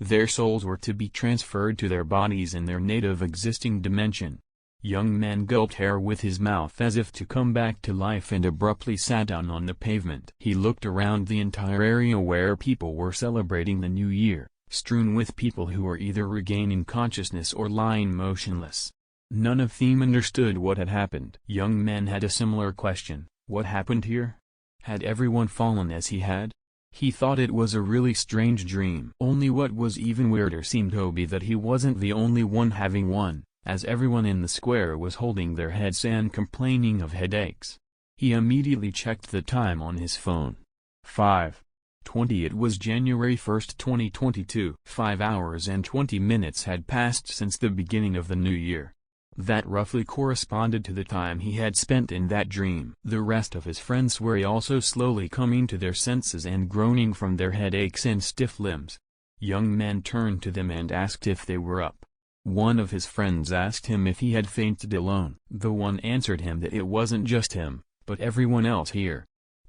Their souls were to be transferred to their bodies in their native existing dimension. Young man gulped air with his mouth as if to come back to life and abruptly sat down on the pavement. He looked around the entire area where people were celebrating the new year, strewn with people who were either regaining consciousness or lying motionless. None of them understood what had happened. Young man had a similar question. What happened here? Had everyone fallen as he had? He thought it was a really strange dream. Only what was even weirder seemed to be that he wasn't the only one having one, as everyone in the square was holding their heads and complaining of headaches. He immediately checked the time on his phone. 5:20. It was January 1st, 2022. 5 hours and 20 minutes had passed since the beginning of the new year. That roughly corresponded to the time he had spent in that dream. The rest of his friends were also slowly coming to their senses and groaning from their headaches and stiff limbs. Young man turned to them and asked if they were up. One of his friends asked him if he had fainted alone. The one answered him that it wasn't just him, but everyone else here.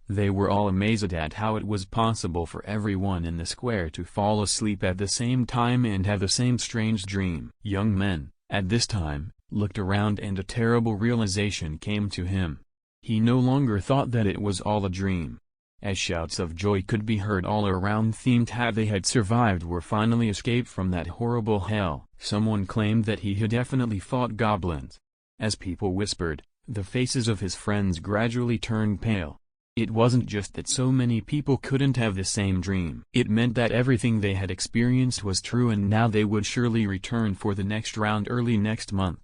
They were all amazed at how it was possible for everyone in the square to fall asleep at the same time and have the same strange dream. Young man, at this time, looked around and a terrible realization came to him. He no longer thought that it was all a dream. As shouts of joy could be heard all around themed how they had survived were finally escaped from that horrible hell. Someone claimed that he had definitely fought goblins. As people whispered, the faces of his friends gradually turned pale. It wasn't just that so many people couldn't have the same dream. It meant that everything they had experienced was true and now they would surely return for the next round early next month.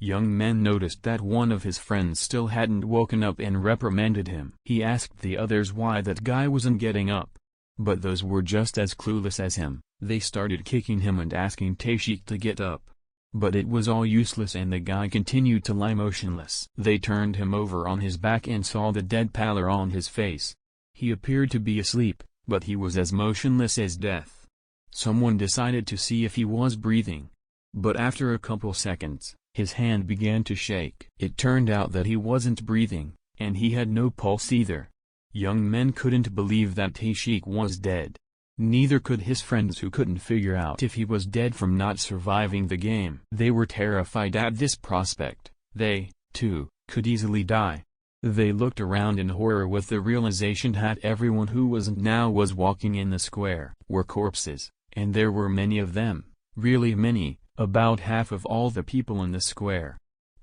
Young man noticed that one of his friends still hadn't woken up and reprimanded him. He asked the others why that guy wasn't getting up. But those were just as clueless as him. They started kicking him and asking Taishik to get up. But it was all useless and the guy continued to lie motionless. They turned him over on his back and saw the dead pallor on his face. He appeared to be asleep, but he was as motionless as death. Someone decided to see if he was breathing. But after a couple seconds, his hand began to shake. It turned out that he wasn't breathing, and he had no pulse either. Young men couldn't believe that Taishik was dead. Neither could his friends who couldn't figure out if he was dead from not surviving the game. They were terrified at this prospect. They, too, could easily die. They looked around in horror with the realization that everyone who wasn't now was walking in the square were corpses, and there were many of them, really many, about half of all the people in the square.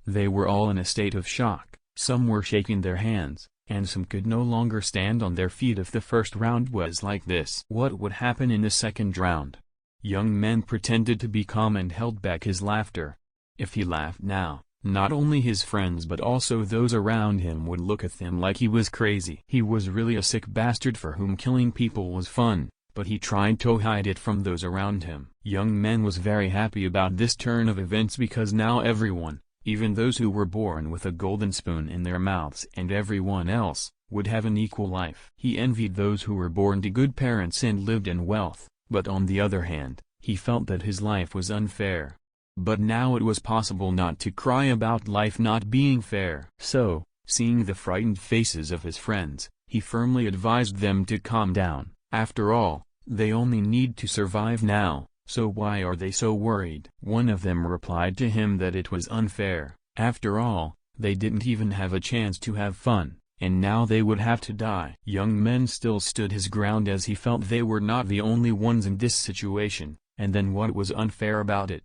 They were all in a state of shock, some were shaking their hands, and some could no longer stand on their feet if the first round was like this. What would happen in the second round? Young man pretended to be calm and held back his laughter. If he laughed now, not only his friends but also those around him would look at him like he was crazy. He was really a sick bastard for whom killing people was fun, but he tried to hide it from those around him. Young man was very happy about this turn of events because now everyone, even those who were born with a golden spoon in their mouths and everyone else, would have an equal life. He envied those who were born to good parents and lived in wealth, but on the other hand, he felt that his life was unfair. But now it was possible not to cry about life not being fair. So, seeing the frightened faces of his friends, he firmly advised them to calm down. After all, they only need to survive now. So why are they so worried? One of them replied to him that it was unfair. After all, they didn't even have a chance to have fun, and now they would have to die. Young man still stood his ground as he felt they were not the only ones in this situation, and then what was unfair about it?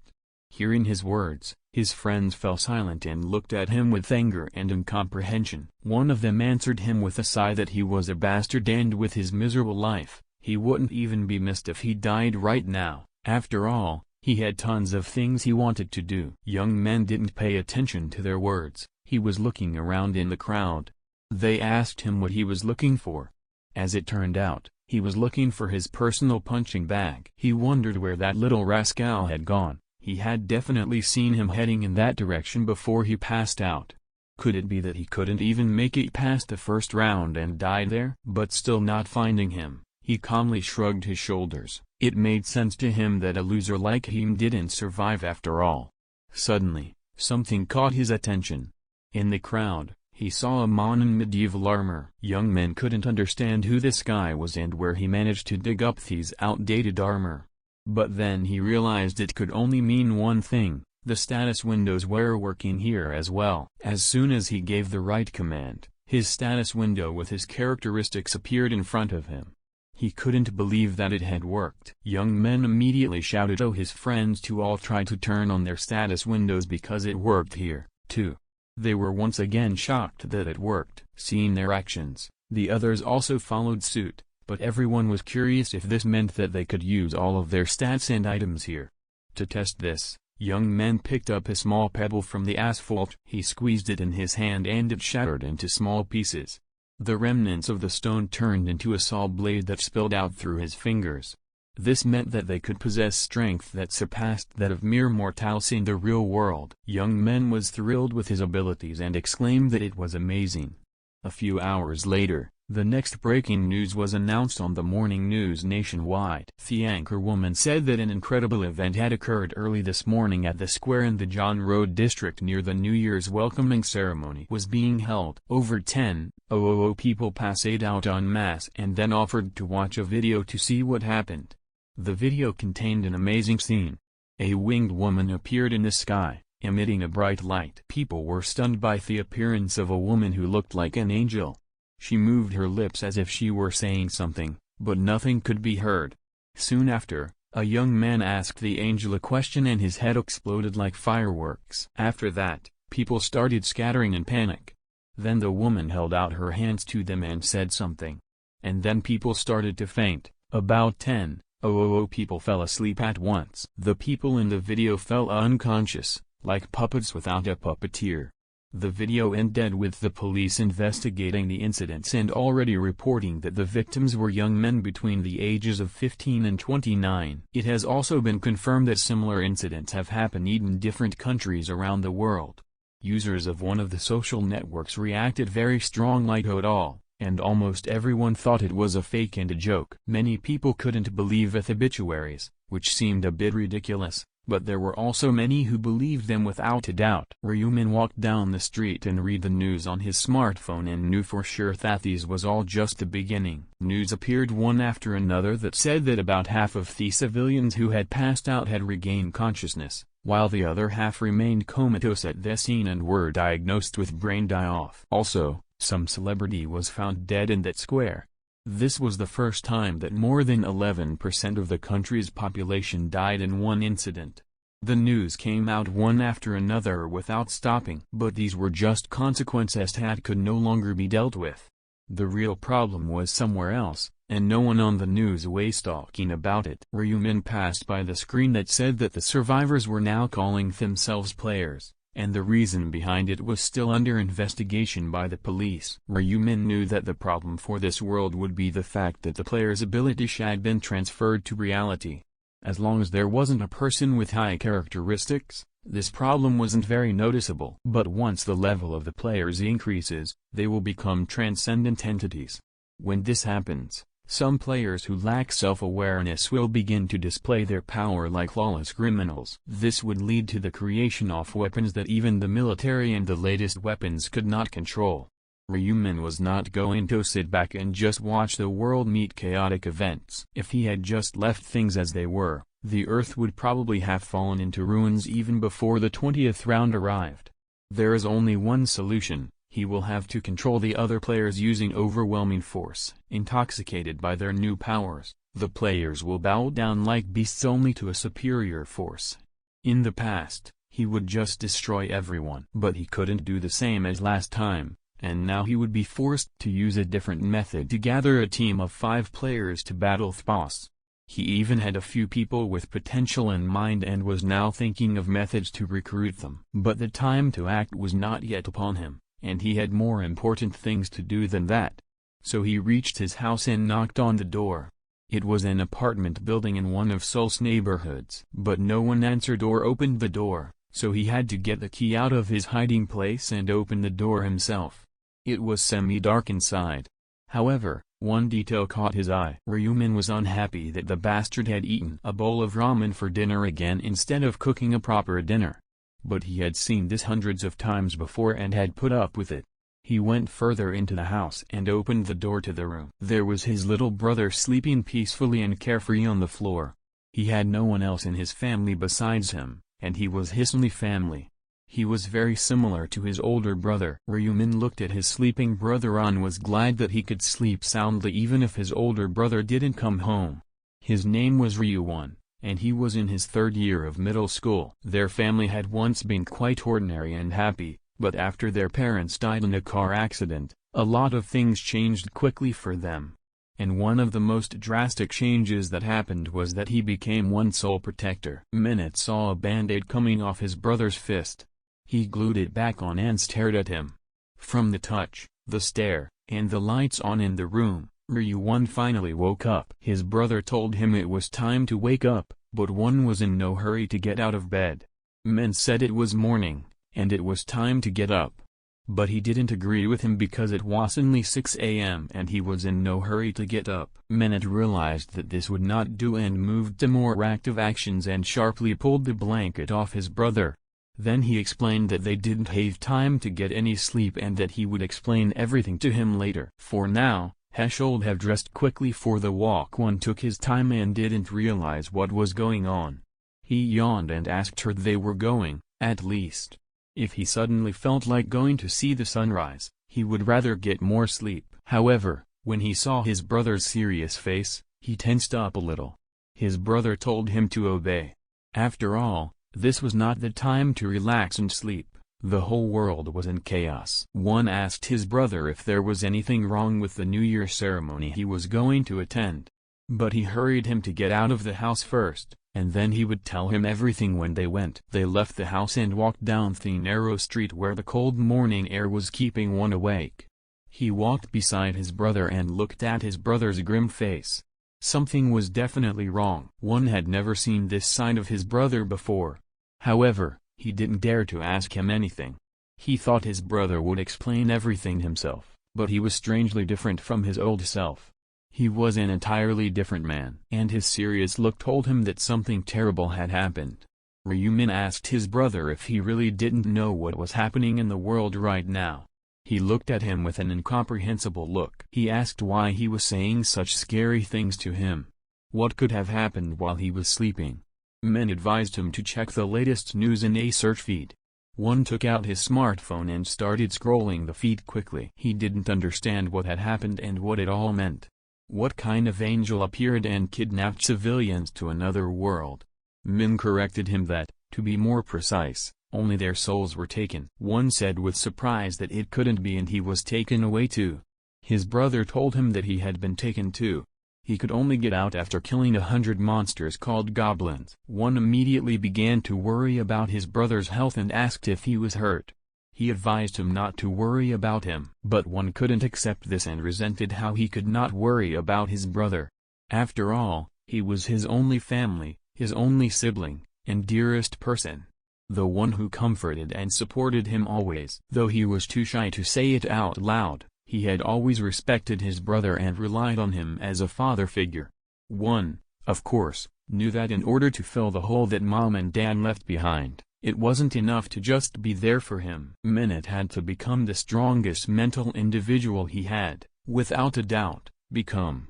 Hearing his words, his friends fell silent and looked at him with anger and incomprehension. One of them answered him with a sigh that he was a bastard and with his miserable life, he wouldn't even be missed if he died right now. After all, he had tons of things he wanted to do. Young man didn't pay attention to their words, he was looking around in the crowd. They asked him what he was looking for. As it turned out, he was looking for his personal punching bag. He wondered where that little rascal had gone. He had definitely seen him heading in that direction before he passed out. Could it be that he couldn't even make it past the first round and died there? But still not finding him, he calmly shrugged his shoulders. It made sense to him that a loser like him didn't survive after all. Suddenly, something caught his attention. In the crowd, he saw a man in medieval armor. Young men couldn't understand who this guy was and where he managed to dig up his outdated armor. But then he realized it could only mean one thing: the status windows were working here as well. As soon as he gave the right command, his status window with his characteristics appeared in front of him. He couldn't believe that it had worked. Young men immediately shouted to his friends to all try to turn on their status windows because it worked here, too. They were once again shocked that it worked. Seeing their actions, the others also followed suit, but everyone was curious if this meant that they could use all of their stats and items here. To test this, young men picked up a small pebble from the asphalt. He squeezed it in his hand and it shattered into small pieces. The remnants of the stone turned into a saw blade that spilled out through his fingers. This meant that they could possess strength that surpassed that of mere mortals in the real world. Young Men was thrilled with his abilities and exclaimed that it was amazing. A few hours later, the next breaking news was announced on the morning news nationwide. The anchorwoman said that an incredible event had occurred early this morning at the square in the John Road district near the New Year's welcoming ceremony was being held. Over 10,000 people passed out en masse and then offered to watch a video to see what happened. The video contained an amazing scene. A winged woman appeared in the sky, emitting a bright light. People were stunned by the appearance of a woman who looked like an angel. She moved her lips as if she were saying something, but nothing could be heard. Soon after, a young man asked the angel a question and his head exploded like fireworks. After that, people started scattering in panic. Then the woman held out her hands to them and said something. And then people started to faint. About 10,000 people fell asleep at once. The people in the video fell unconscious, like puppets without a puppeteer. The video ended with the police investigating the incidents and already reporting that the victims were young men between the ages of 15 and 29. It has also been confirmed that similar incidents have happened in different countries around the world. Users of one of the social networks reacted very strongly to it all, and almost everyone thought it was a fake and a joke. Many people couldn't believe the obituaries, which seemed a bit ridiculous. But there were also many who believed them without a doubt. Ryumin walked down the street and read the news on his smartphone and knew for sure that these was all just the beginning. News appeared one after another that said that about half of the civilians who had passed out had regained consciousness, while the other half remained comatose at the scene and were diagnosed with brain die-off. Also, some celebrity was found dead in that square. This was the first time that more than 11% of the country's population died in one incident. The news came out one after another without stopping. But these were just consequences that could no longer be dealt with. The real problem was somewhere else, and no one on the news was talking about it. Ryumin passed by the screen that said that the survivors were now calling themselves players, and the reason behind it was still under investigation by the police. Ryumin knew that the problem for this world would be the fact that the player's abilities had been transferred to reality. As long as there wasn't a person with high characteristics, this problem wasn't very noticeable. But once the level of the players increases, they will become transcendent entities. When this happens, some players who lack self-awareness will begin to display their power like lawless criminals. This would lead to the creation of weapons that even the military and the latest weapons could not control. Ryumin was not going to sit back and just watch the world meet chaotic events. If he had just left things as they were, the Earth would probably have fallen into ruins even before the 20th round arrived. There is only one solution. He will have to control the other players using overwhelming force. Intoxicated by their new powers, the players will bow down like beasts only to a superior force. In the past, he would just destroy everyone. But he couldn't do the same as last time, and now he would be forced to use a different method to gather a team of 5 players to battle the boss. He even had a few people with potential in mind and was now thinking of methods to recruit them. But the time to act was not yet upon him, and he had more important things to do than that. So he reached his house and knocked on the door. It was an apartment building in one of Seoul's neighborhoods. But no one answered or opened the door, so he had to get the key out of his hiding place and open the door himself. It was semi-dark inside. However, one detail caught his eye. Ryumin was unhappy that the bastard had eaten a bowl of ramen for dinner again instead of cooking a proper dinner. But he had seen this hundreds of times before and had put up with it. He went further into the house and opened the door to the room. There was his little brother sleeping peacefully and carefree on the floor. He had no one else in his family besides him, and he was his only family. He was very similar to his older brother. Ryumin looked at his sleeping brother and was glad that he could sleep soundly even if his older brother didn't come home. His name was Ryuwon, and he was in his 3rd year of middle school. Their family had once been quite ordinary and happy, but after their parents died in a car accident, a lot of things changed quickly for them. And one of the most drastic changes that happened was that he became one sole protector. Minute saw a band-aid coming off his brother's fist. He glued it back on and stared at him. From the touch, the stare, and the lights on in the room, Ryuwon finally woke up. His brother told him it was time to wake up, but one was in no hurry to get out of bed. Min said it was morning, and it was time to get up. But he didn't agree with him because it was only 6 a.m. and he was in no hurry to get up. Minute realized that this would not do and moved to more active actions and sharply pulled the blanket off his brother. Then he explained that they didn't have time to get any sleep and that he would explain everything to him later. For now, he should have dressed quickly for the walk. One took his time and didn't realize what was going on. He yawned and asked her they were going, at least. If he suddenly felt like going to see the sunrise, he would rather get more sleep. However, when he saw his brother's serious face, he tensed up a little. His brother told him to obey. After all, this was not the time to relax and sleep. The whole world was in chaos. One asked his brother if there was anything wrong with the New Year ceremony he was going to attend. But he hurried him to get out of the house first, and then he would tell him everything when they went. They left the house and walked down the narrow street where the cold morning air was keeping one awake. He walked beside his brother and looked at his brother's grim face. Something was definitely wrong. One had never seen this side of his brother before. However, he didn't dare to ask him anything. He thought his brother would explain everything himself, but he was strangely different from his old self. He was an entirely different man. And his serious look told him that something terrible had happened. Ryumin asked his brother if he really didn't know what was happening in the world right now. He looked at him with an incomprehensible look. He asked why he was saying such scary things to him. What could have happened while he was sleeping? Min advised him to check the latest news in a search feed. One took out his smartphone and started scrolling the feed quickly. He didn't understand what had happened and what it all meant. What kind of angel appeared and kidnapped civilians to another world? Min corrected him that, to be more precise, only their souls were taken. One said with surprise that it couldn't be and he was taken away too. His brother told him that he had been taken too. He could only get out after killing 100 monsters called goblins. One immediately began to worry about his brother's health and asked if he was hurt. He advised him not to worry about him. But one couldn't accept this and resented how he could not worry about his brother. After all, he was his only family, his only sibling, and dearest person. The one who comforted and supported him always. Though he was too shy to say it out loud, he had always respected his brother and relied on him as a father figure. One, of course, knew that in order to fill the hole that mom and dad left behind, it wasn't enough to just be there for him. Minute had to become the strongest mental individual he had, without a doubt, become.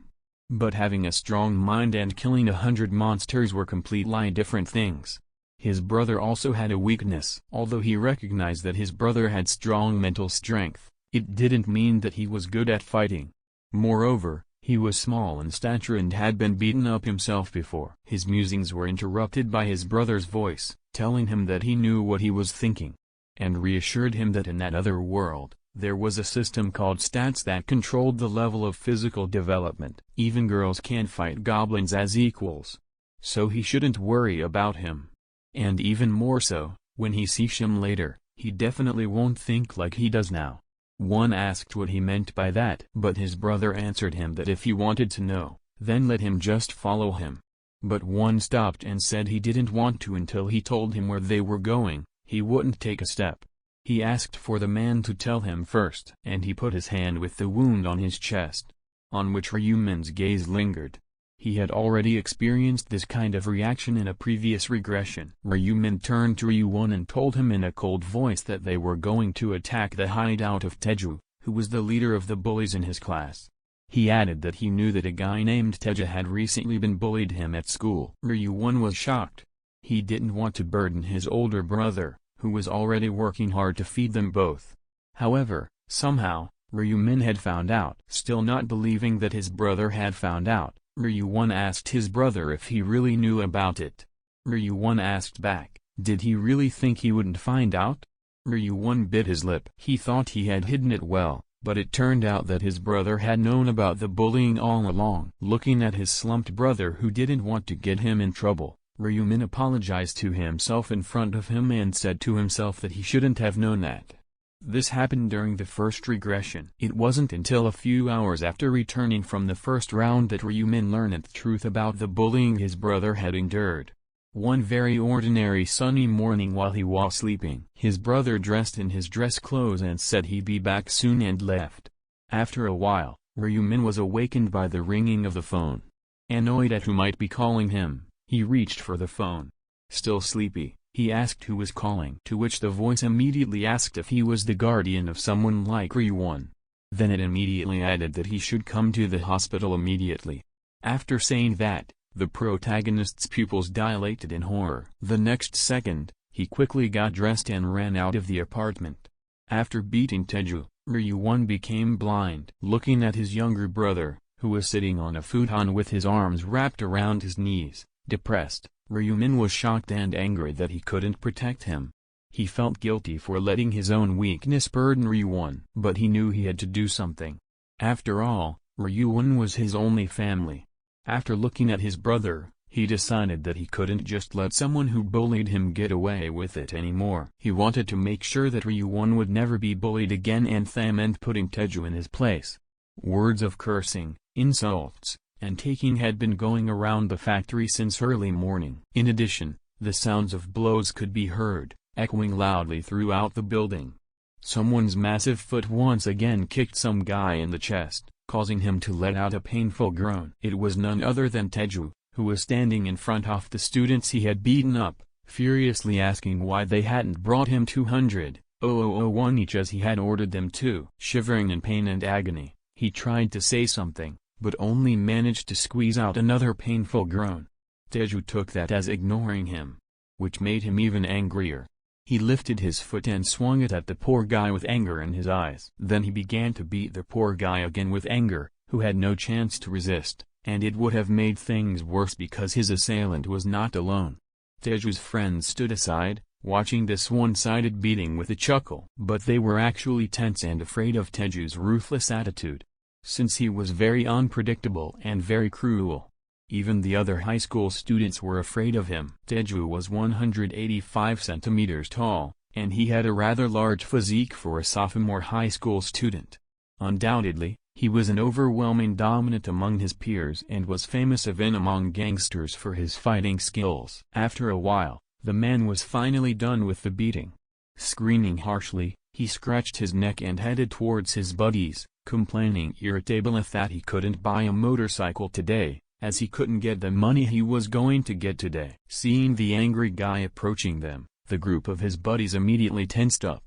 But having a strong mind and killing 100 monsters were completely different things. His brother also had a weakness. Although he recognized that his brother had strong mental strength, it didn't mean that he was good at fighting. Moreover, he was small in stature and had been beaten up himself before. His musings were interrupted by his brother's voice, telling him that he knew what he was thinking, and reassured him that in that other world, there was a system called stats that controlled the level of physical development. Even girls can fight goblins as equals. So he shouldn't worry about him. And even more so, when he sees him later, he definitely won't think like he does now. One asked what he meant by that. But his brother answered him that if he wanted to know, then let him just follow him. But one stopped and said he didn't want to until he told him where they were going. He wouldn't take a step. He asked for the man to tell him first. And he put his hand with the wound on his chest, on which Ryumin's gaze lingered. He had already experienced this kind of reaction in a previous regression. Ryumin turned to Ryuwon and told him in a cold voice that they were going to attack the hideout of Teju, who was the leader of the bullies in his class. He added that he knew that a guy named Teju had recently been bullied him at school. Ryuwon was shocked. He didn't want to burden his older brother, who was already working hard to feed them both. However, somehow, Ryumin had found out. Still not believing that his brother had found out, Ryuwon asked his brother if he really knew about it. Ryuwon asked back, did he really think he wouldn't find out? Ryuwon bit his lip. He thought he had hidden it well, but it turned out that his brother had known about the bullying all along. Looking at his slumped brother who didn't want to get him in trouble, Ryumin apologized to himself in front of him and said to himself that he shouldn't have known that. This happened during the first regression. It wasn't until a few hours after returning from the first round that Ryumin learned the truth about the bullying his brother had endured. One very ordinary sunny morning while he was sleeping, his brother dressed in his dress clothes and said he'd be back soon and left. After a while, Ryumin was awakened by the ringing of the phone. Annoyed at who might be calling him, he reached for the phone. Still sleepy, he asked who was calling, to which the voice immediately asked if he was the guardian of someone like Ryuwon. Then it immediately added that he should come to the hospital immediately. After saying that, the protagonist's pupils dilated in horror. The next second, he quickly got dressed and ran out of the apartment. After beating Teju, Ryuwon became blind. Looking at his younger brother, who was sitting on a futon with his arms wrapped around his knees, depressed, Ryumin was shocked and angry that he couldn't protect him. He felt guilty for letting his own weakness burden Ryuwon, but he knew he had to do something. After all, Ryuwon was his only family. After looking at his brother, he decided that he couldn't just let someone who bullied him get away with it anymore. He wanted to make sure that Ryuwon would never be bullied again and meant putting Teju in his place. Words of cursing, insults, and taking had been going around the factory since early morning. In addition, the sounds of blows could be heard, echoing loudly throughout the building. Someone's massive foot once again kicked some guy in the chest, causing him to let out a painful groan. It was none other than Teju, who was standing in front of the students he had beaten up, furiously asking why they hadn't brought him 200,001 each as he had ordered them to. Shivering in pain and agony, he tried to say something, but only managed to squeeze out another painful groan. Teju took that as ignoring him, which made him even angrier. He lifted his foot and swung it at the poor guy with anger in his eyes. Then he began to beat the poor guy again with anger, who had no chance to resist, and it would have made things worse because his assailant was not alone. Teju's friends stood aside, watching this one-sided beating with a chuckle. But they were actually tense and afraid of Teju's ruthless attitude. Since he was very unpredictable and very cruel, even the other high school students were afraid of him. Teju was 185 centimeters tall, and he had a rather large physique for a sophomore high school student. Undoubtedly, he was an overwhelming dominant among his peers and was famous even among gangsters for his fighting skills. After a while, the man was finally done with the beating. Screaming harshly, he scratched his neck and headed towards his buddies, complaining irritably that he couldn't buy a motorcycle today, as he couldn't get the money he was going to get today. Seeing the angry guy approaching them, the group of his buddies immediately tensed up.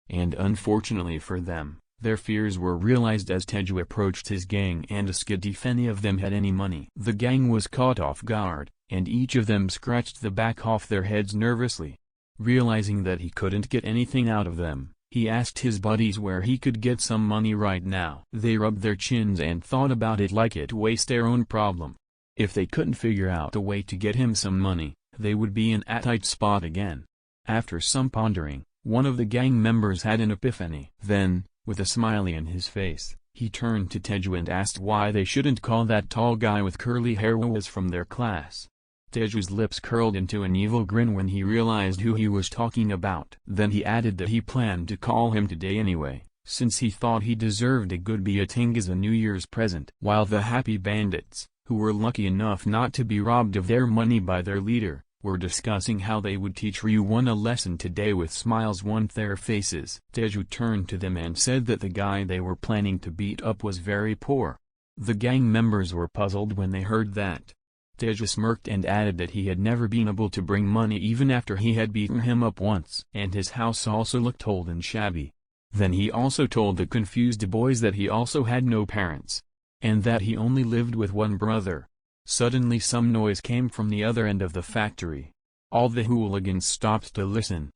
And unfortunately for them, their fears were realized as Teju approached his gang and asked if any of them had any money. The gang was caught off guard, and each of them scratched the back off their heads nervously. Realizing that he couldn't get anything out of them, he asked his buddies where he could get some money right now. They rubbed their chins and thought about it like it was their own problem. If they couldn't figure out a way to get him some money, they would be in a tight spot again. After some pondering, one of the gang members had an epiphany. Then, with a smile in his face, he turned to Teju and asked why they shouldn't call that tall guy with curly hair was from their class. Teju's lips curled into an evil grin when he realized who he was talking about. Then he added that he planned to call him today anyway, since he thought he deserved a good beating as a New Year's present. While the happy bandits, who were lucky enough not to be robbed of their money by their leader, were discussing how they would teach Ryuwon a lesson today with smiles on their faces. Teju turned to them and said that the guy they were planning to beat up was very poor. The gang members were puzzled when they heard that. Teju smirked and added that he had never been able to bring money even after he had beaten him up once. And his house also looked old and shabby. Then he also told the confused boys that he also had no parents. and that he only lived with one brother. Suddenly some noise came from the other end of the factory. All the hooligans stopped to listen.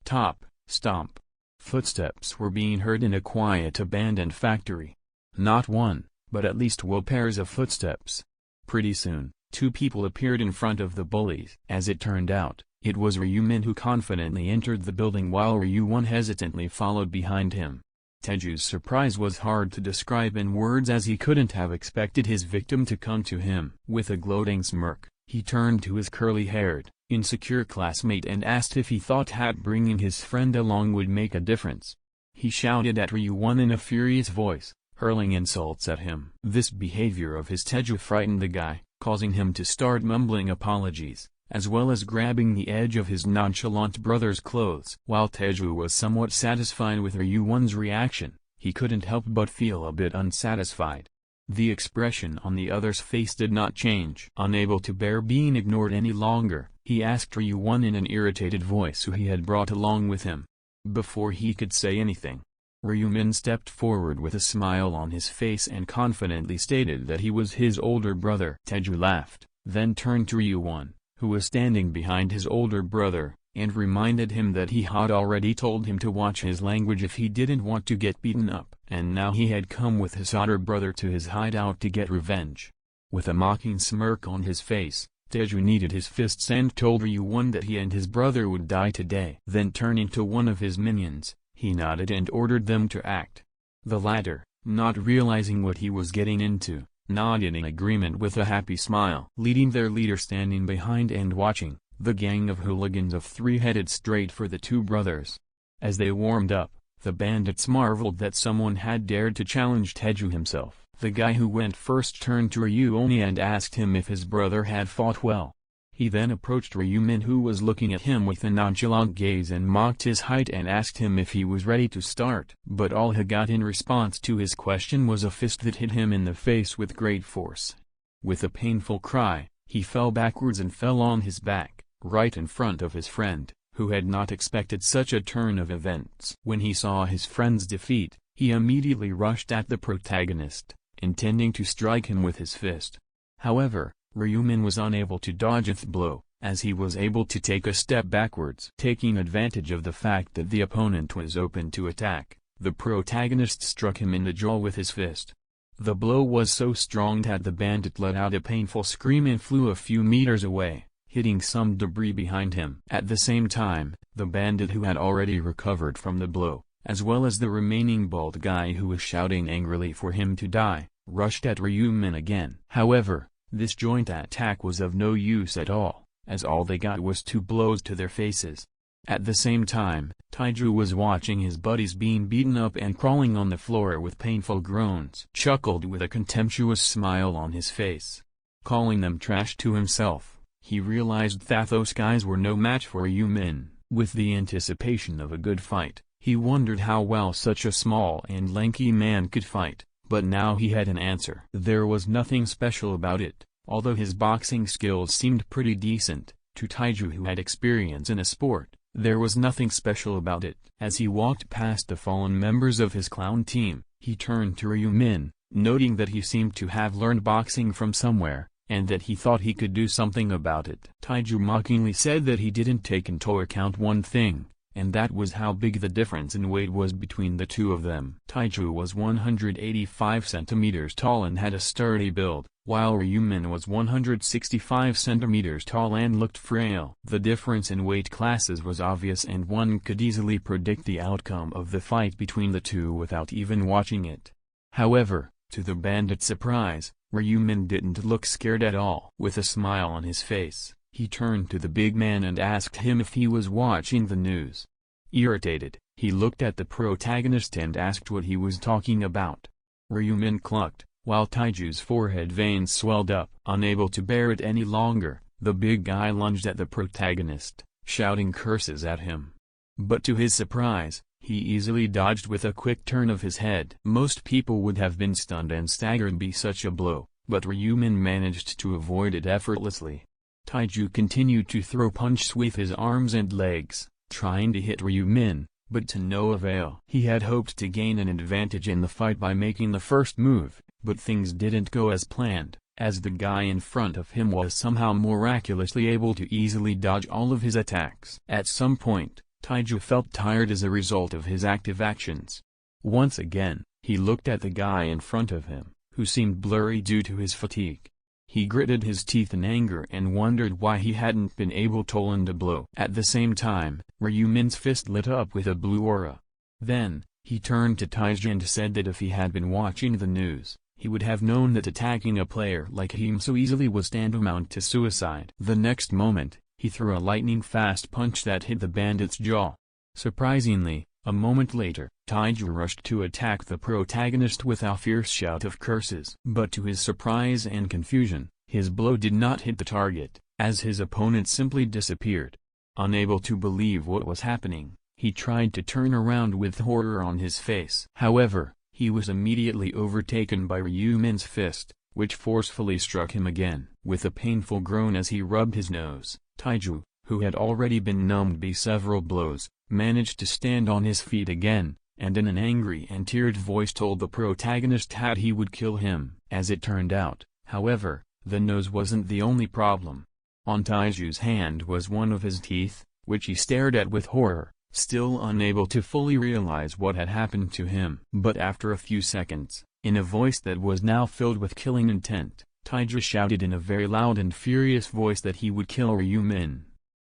Stomp. Footsteps were being heard in a quiet abandoned factory. Not one, but at least 2 pairs of footsteps. Pretty soon, 2 people appeared in front of the bullies. As it turned out, it was Ryumin who confidently entered the building while Ryuwon hesitantly followed behind him. Taeju's surprise was hard to describe in words as he couldn't have expected his victim to come to him. With a gloating smirk, he turned to his curly-haired, insecure classmate and asked if he thought bringing his friend along would make a difference. He shouted at Ryuwon in a furious voice, hurling insults at him. This behavior of his Taeju frightened the guy, causing him to start mumbling apologies, as well as grabbing the edge of his nonchalant brother's clothes. While Taeju was somewhat satisfied with Ryuwon's reaction, he couldn't help but feel a bit unsatisfied. The expression on the other's face did not change. Unable to bear being ignored any longer, he asked Ryuwon in an irritated voice who he had brought along with him. Before he could say anything, Ryumin stepped forward with a smile on his face and confidently stated that he was his older brother. Taeju laughed, then turned to Ryuwon, who was standing behind his older brother, and reminded him that he had already told him to watch his language if he didn't want to get beaten up, and now he had come with his older brother to his hideout to get revenge. With a mocking smirk on his face, Taeju kneaded his fists and told Ryuwon that he and his brother would die today. Then turning to one of his minions, he nodded and ordered them to act. The latter, not realizing what he was getting into, nodded in agreement with a happy smile. Leading their leader standing behind and watching, the gang of hooligans of 3 headed straight for the 2 brothers. As they warmed up, the bandits marveled that someone had dared to challenge Taeju himself. The guy who went first turned to Ryuoni and asked him if his brother had fought well. He then approached Ryumin, who was looking at him with a nonchalant gaze, and mocked his height and asked him if he was ready to start. But all he got in response to his question was a fist that hit him in the face with great force. With a painful cry, he fell backwards and fell on his back, right in front of his friend, who had not expected such a turn of events. When he saw his friend's defeat, he immediately rushed at the protagonist, intending to strike him with his fist. However, Ryumin was unable to dodge the blow, as he was able to take a step backwards. Taking advantage of the fact that the opponent was open to attack, the protagonist struck him in the jaw with his fist. The blow was so strong that the bandit let out a painful scream and flew a few meters away, hitting some debris behind him. At the same time, the bandit who had already recovered from the blow, as well as the remaining bald guy who was shouting angrily for him to die, rushed at Ryumin again. However, this joint attack was of no use at all, as all they got was 2 blows to their faces. At the same time, Taeju was watching his buddies being beaten up and crawling on the floor with painful groans. Chuckled with a contemptuous smile on his face. Calling them trash to himself, he realized that those guys were no match for Ryumin. With the anticipation of a good fight, he wondered how well such a small and lanky man could fight. But now he had an answer. There was nothing special about it, although his boxing skills seemed pretty decent. To Taeju, who had experience in a sport, there was nothing special about it. As he walked past the fallen members of his clown team, he turned to Ryumin, noting that he seemed to have learned boxing from somewhere, and that he thought he could do something about it. Taeju mockingly said that he didn't take into account one thing, and that was how big the difference in weight was between the 2 of them. Taeju was 185 centimeters tall and had a sturdy build, while Ryumin was 165 centimeters tall and looked frail. The difference in weight classes was obvious, and one could easily predict the outcome of the fight between the 2 without even watching it. However, to the bandit's surprise, Ryumin didn't look scared at all. With a smile on his face, he turned to the big man and asked him if he was watching the news. Irritated, he looked at the protagonist and asked what he was talking about. Ryumin clucked, while Taeju's forehead veins swelled up. Unable to bear it any longer, the big guy lunged at the protagonist, shouting curses at him. But to his surprise, he easily dodged with a quick turn of his head. Most people would have been stunned and staggered by such a blow, but Ryumin managed to avoid it effortlessly. Taeju continued to throw punches with his arms and legs, trying to hit Ryumin, but to no avail. He had hoped to gain an advantage in the fight by making the first move, But things didn't go as planned, as the guy in front of him was somehow miraculously able to easily dodge all of his attacks. At some point, Taiju felt tired as a result of his active actions. Once again, he looked at the guy in front of him, who seemed blurry due to his fatigue. He gritted his teeth in anger and wondered why he hadn't been able to land a blow. At the same time, Ryumin's fist lit up with a blue aura. Then, he turned to Taiju and said that if he had been watching the news, he would have known that attacking a player like him so easily was tantamount to suicide. The next moment, he threw a lightning-fast punch that hit the bandit's jaw. Surprisingly, a moment later, Taiju rushed to attack the protagonist with a fierce shout of curses. But to his surprise and confusion, his blow did not hit the target, as his opponent simply disappeared. Unable to believe what was happening, he tried to turn around with horror on his face. However, he was immediately overtaken by Ryumin's fist, which forcefully struck him again. With a painful groan as he rubbed his nose, Taiju, who had already been numbed by several blows, managed to stand on his feet again, and in an angry and teared voice told the protagonist that he would kill him. As it turned out, however, the nose wasn't the only problem. On Taiju's hand was one of his teeth, which he stared at with horror, still unable to fully realize what had happened to him. But after a few seconds, in a voice that was now filled with killing intent, Taiju shouted in a very loud and furious voice that he would kill Ryumin.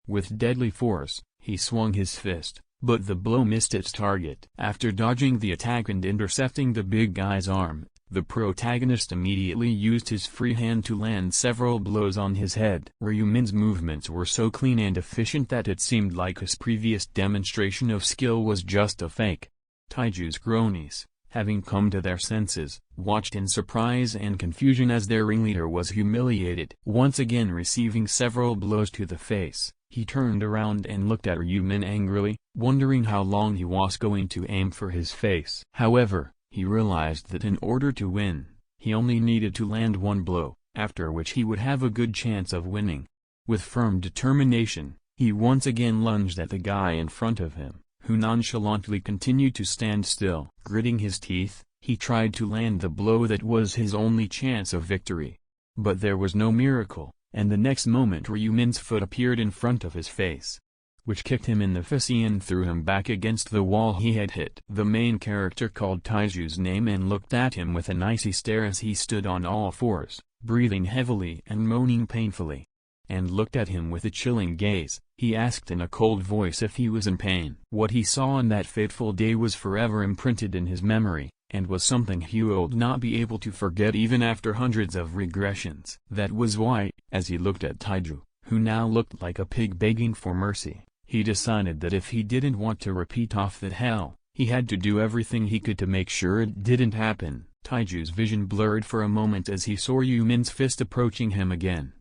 With deadly force, he swung his fist, but the blow missed its target. After dodging the attack and intercepting the big guy's arm, the protagonist immediately used his free hand to land several blows on his head. Ryumin's movements were so clean and efficient that it seemed like his previous demonstration of skill was just a fake. Taiju's cronies, having come to their senses, watched in surprise and confusion as their ringleader was humiliated. Once again receiving several blows to the face, he turned around and looked at Ryumin angrily, wondering how long he was going to aim for his face. However, he realized that in order to win, he only needed to land one blow, after which he would have a good chance of winning. With firm determination, he once again lunged at the guy in front of him, who nonchalantly continued to stand still. Gritting his teeth, he tried to land the blow that was his only chance of victory. But there was no miracle, and the next moment Ryumin's foot appeared in front of his face, which kicked him in the face and threw him back against the wall he had hit. The main character called Taiju's name and looked at him with an icy stare as he stood on all fours, breathing heavily and moaning painfully. And looked at him with a chilling gaze. He asked in a cold voice if he was in pain. What he saw on that fateful day was forever imprinted in his memory, and was something he would not be able to forget even after hundreds of regressions. That was why, as he looked at Taiju, who now looked like a pig begging for mercy, he decided that if he didn't want to repeat off that hell, he had to do everything he could to make sure it didn't happen. Taiju's vision blurred for a moment as he saw Ryumin's fist approaching him again.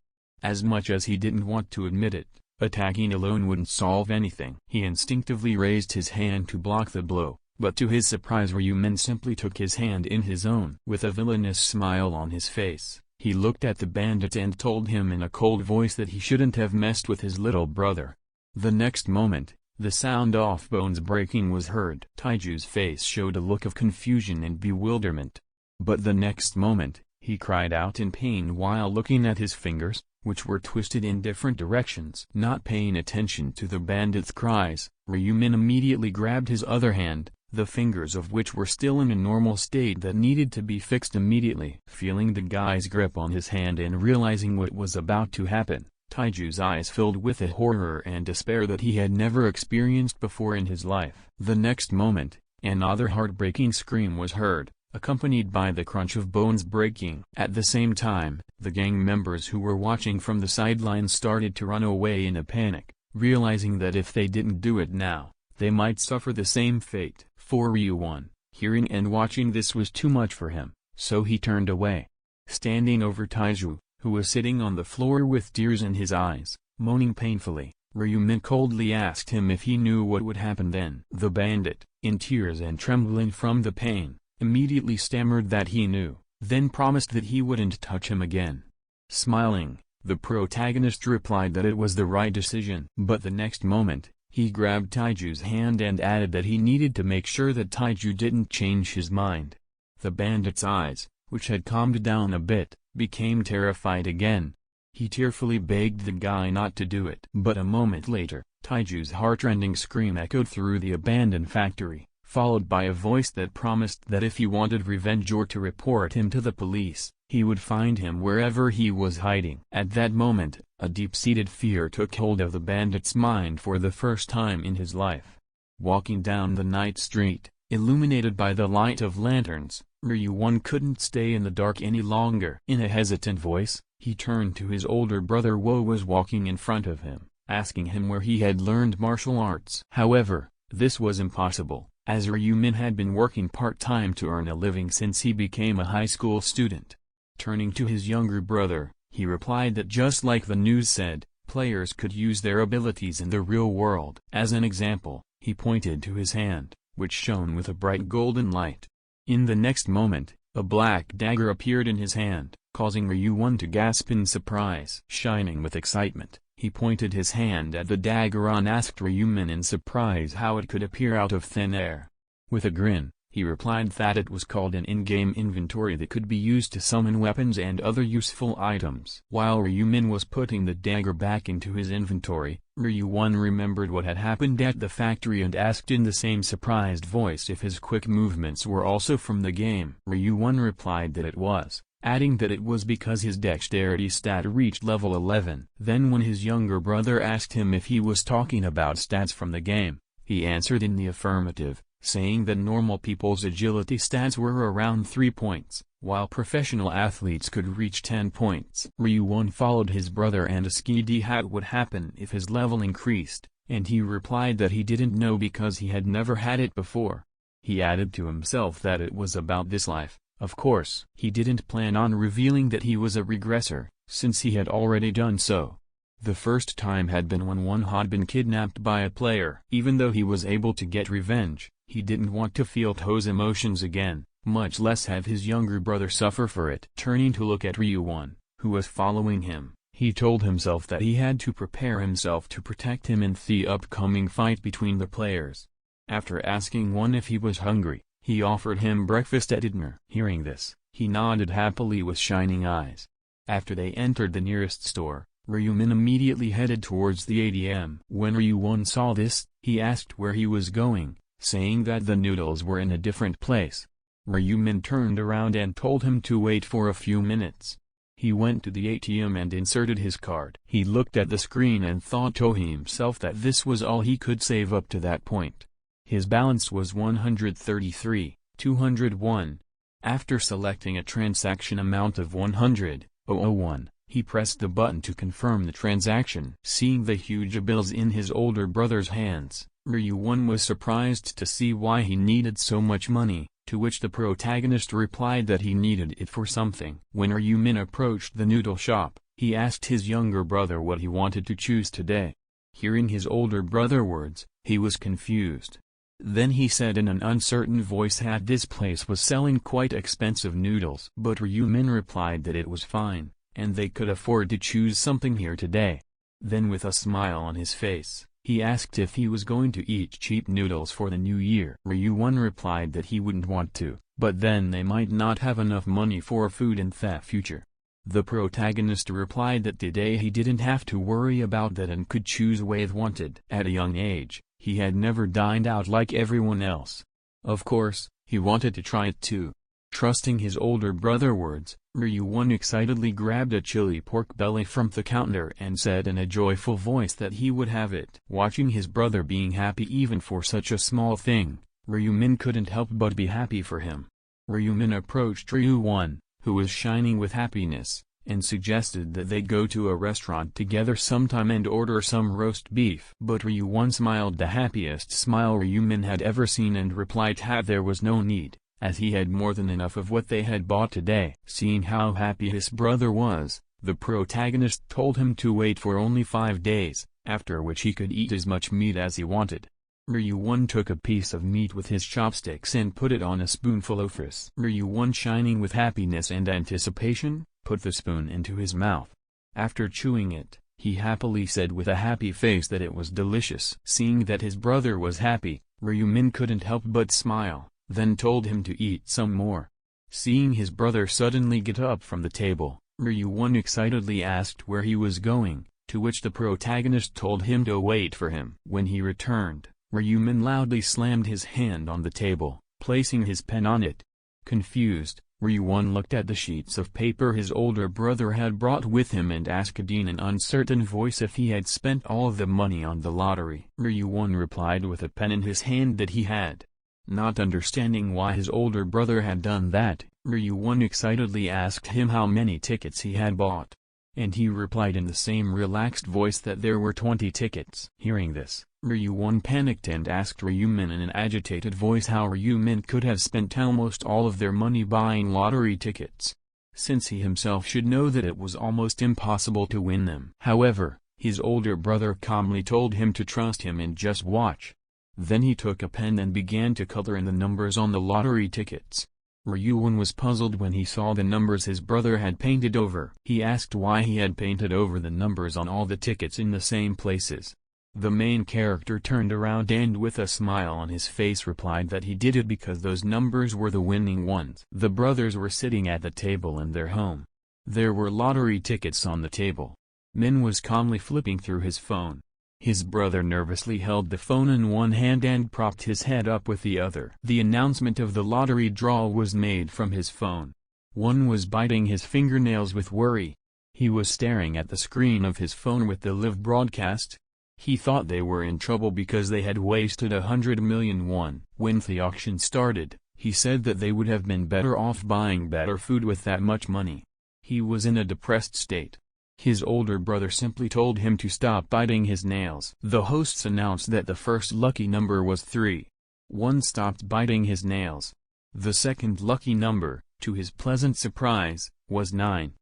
As much as he didn't want to admit it, attacking alone wouldn't solve anything. He instinctively raised his hand to block the blow, but to his surprise Ryumin simply took his hand in his own. With a villainous smile on his face, he looked at the bandit and told him in a cold voice that he shouldn't have messed with his little brother. The next moment, the sound of bones breaking was heard. Taiju's face showed a look of confusion and bewilderment. But the next moment, he cried out in pain while looking at his fingers, which were twisted in different directions. Not paying attention to the bandit's cries, Ryumin immediately grabbed his other hand, the fingers of which were still in a normal state that needed to be fixed immediately. Feeling the guy's grip on his hand and realizing what was about to happen, Taiju's eyes filled with a horror and despair that he had never experienced before in his life. The next moment, another heartbreaking scream was heard, accompanied by the crunch of bones breaking. At the same time, the gang members who were watching from the sidelines started to run away in a panic, realizing that if they didn't do it now, they might suffer the same fate. For Ryuwon, hearing and watching this was too much for him, so he turned away. Standing over Taiju, who was sitting on the floor with tears in his eyes, moaning painfully, Ryumin coldly asked him if he knew what would happen then. The bandit, in tears and trembling from the pain, immediately stammered that he knew, then promised that he wouldn't touch him again. Smiling, the protagonist replied that it was the right decision. But the next moment, he grabbed Taiju's hand and added that he needed to make sure that Taiju didn't change his mind. The bandit's eyes, which had calmed down a bit, became terrified again. He tearfully begged the guy not to do it. But a moment later, Taiju's heartrending scream echoed through the abandoned factory, followed by a voice that promised that if he wanted revenge or to report him to the police, he would find him wherever he was hiding. At that moment, a deep-seated fear took hold of the bandit's mind for the first time in his life. Walking down the night street, illuminated by the light of lanterns, Ryuwon couldn't stay in the dark any longer. In a hesitant voice, he turned to his older brother who was walking in front of him, asking him where he had learned martial arts. However, this was impossible, as Ryumin had been working part-time to earn a living since he became a high school student. Turning to his younger brother, he replied that just like the news said, players could use their abilities in the real world. As an example, he pointed to his hand, which shone with a bright golden light. In the next moment, a black dagger appeared in his hand, causing Ryuwon to gasp in surprise. Shining with excitement, he pointed his hand at the dagger and asked Ryumin in surprise how it could appear out of thin air. With a grin, he replied that it was called an in-game inventory that could be used to summon weapons and other useful items. While Ryumin was putting the dagger back into his inventory, Ryuwon remembered what had happened at the factory and asked in the same surprised voice if his quick movements were also from the game. Ryuwon replied that it was, adding that it was because his dexterity stat reached level 11. Then when his younger brother asked him if he was talking about stats from the game, he answered in the affirmative, saying that normal people's agility stats were around 3 points, while professional athletes could reach 10 points. Ryuwon followed his brother and asked what would happen if his level increased, and he replied that he didn't know because he had never had it before. He added to himself that it was about this life. Of course, he didn't plan on revealing that he was a regressor, since he had already done so. The first time had been when one had been kidnapped by a player. Even though he was able to get revenge, he didn't want to feel those emotions again, much less have his younger brother suffer for it. Turning to look at Ryuwon, who was following him, he told himself that he had to prepare himself to protect him in the upcoming fight between the players. After asking one if he was hungry, he offered him breakfast at dinner. Hearing this, he nodded happily with shining eyes. After they entered the nearest store, Ryumin immediately headed towards the ATM. When Ryuwon saw this, he asked where he was going, saying that the noodles were in a different place. Ryumin turned around and told him to wait for a few minutes. He went to the ATM and inserted his card. He looked at the screen and thought to himself that this was all he could save up to that point. His balance was 133,201. After selecting a transaction amount of 100,001, he pressed the button to confirm the transaction. Seeing the huge bills in his older brother's hands, Ryuwon was surprised to see why he needed so much money, to which the protagonist replied that he needed it for something. When Ryumin approached the noodle shop, he asked his younger brother what he wanted to choose today. Hearing his older brother's words, he was confused. Then he said in an uncertain voice that this place was selling quite expensive noodles. But Ryumin replied that it was fine, and they could afford to choose something here today. Then with a smile on his face, he asked if he was going to eat cheap noodles for the new year. Ryuwon replied that he wouldn't want to, but then they might not have enough money for food in the future. The protagonist replied that today he didn't have to worry about that and could choose what he wanted. At a young age, he had never dined out like everyone else. Of course, he wanted to try it too. Trusting his older brother's words, Ryuwon excitedly grabbed a chili pork belly from the counter and said in a joyful voice that he would have it. Watching his brother being happy even for such a small thing, Ryumin couldn't help but be happy for him. Ryumin approached Ryuwon, who was shining with happiness, and suggested that they go to a restaurant together sometime and order some roast beef. But Ryuwon smiled the happiest smile Ryumin had ever seen and replied that there was no need, as he had more than enough of what they had bought today. Seeing how happy his brother was, the protagonist told him to wait for only 5 days, after which he could eat as much meat as he wanted. Ryuwon took a piece of meat with his chopsticks and put it on a spoonful of rice. Ryuwon, shining with happiness and anticipation, put the spoon into his mouth. After chewing it, he happily said with a happy face that it was delicious. Seeing that his brother was happy, Ryumin couldn't help but smile, then told him to eat some more. Seeing his brother suddenly get up from the table, Ryuwon excitedly asked where he was going, to which the protagonist told him to wait for him. When he returned, Ryumin loudly slammed his hand on the table, placing his pen on it. Confused, Ryuwon looked at the sheets of paper his older brother had brought with him and asked in an uncertain voice if he had spent all the money on the lottery. Ryuwon replied with a pen in his hand that he had. Not understanding why his older brother had done that, Ryuwon excitedly asked him how many tickets he had bought. And he replied in the same relaxed voice that there were 20 tickets. Hearing this, Ryuwon panicked and asked Ryumin in an agitated voice how Ryumin could have spent almost all of their money buying lottery tickets, since he himself should know that it was almost impossible to win them. However, his older brother calmly told him to trust him and just watch. Then he took a pen and began to color in the numbers on the lottery tickets. Ryuwon was puzzled when he saw the numbers his brother had painted over. He asked why he had painted over the numbers on all the tickets in the same places. The main character turned around and with a smile on his face replied that he did it because those numbers were the winning ones. The brothers were sitting at the table in their home. There were lottery tickets on the table. Min was calmly flipping through his phone. His brother nervously held the phone in one hand and propped his head up with the other. The announcement of the lottery draw was made from his phone. One was biting his fingernails with worry. He was staring at the screen of his phone with the live broadcast. He thought they were in trouble because they had wasted 100 million won. When the auction started, he said that they would have been better off buying better food with that much money. He was in a depressed state. His older brother simply told him to stop biting his nails. The hosts announced that the first lucky number was 3. One stopped biting his nails. The second lucky number, to his pleasant surprise, was 9.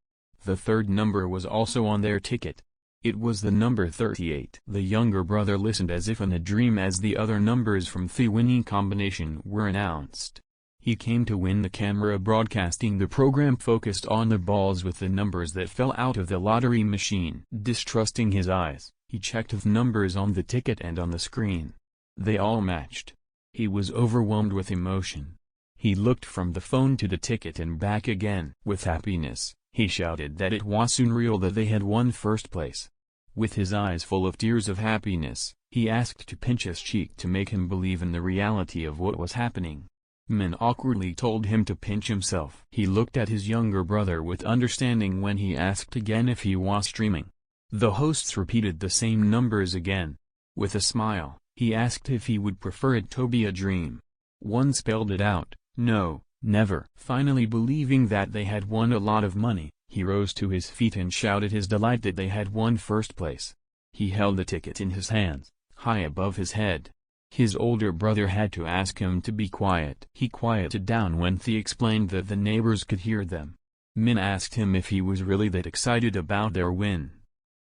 The third number was also on their ticket. It was the number 38. The younger brother listened as if in a dream as the other numbers from the winning combination were announced. He came to win the camera broadcasting the program focused on the balls with the numbers that fell out of the lottery machine. Distrusting his eyes, he checked the numbers on the ticket and on the screen. They all matched. He was overwhelmed with emotion. He looked from the phone to the ticket and back again. With happiness, he shouted that it was unreal that they had won first place. With his eyes full of tears of happiness, he asked to pinch his cheek to make him believe in the reality of what was happening. Min awkwardly told him to pinch himself. He looked at his younger brother with understanding when he asked again if he was dreaming. The hosts repeated the same numbers again. With a smile, he asked if he would prefer it to be a dream. One spelled it out, no, never. Finally believing that they had won a lot of money, he rose to his feet and shouted his delight that they had won first place. He held the ticket in his hands, high above his head. His older brother had to ask him to be quiet. He quieted down when he explained that the neighbors could hear them. Min asked him if he was really that excited about their win.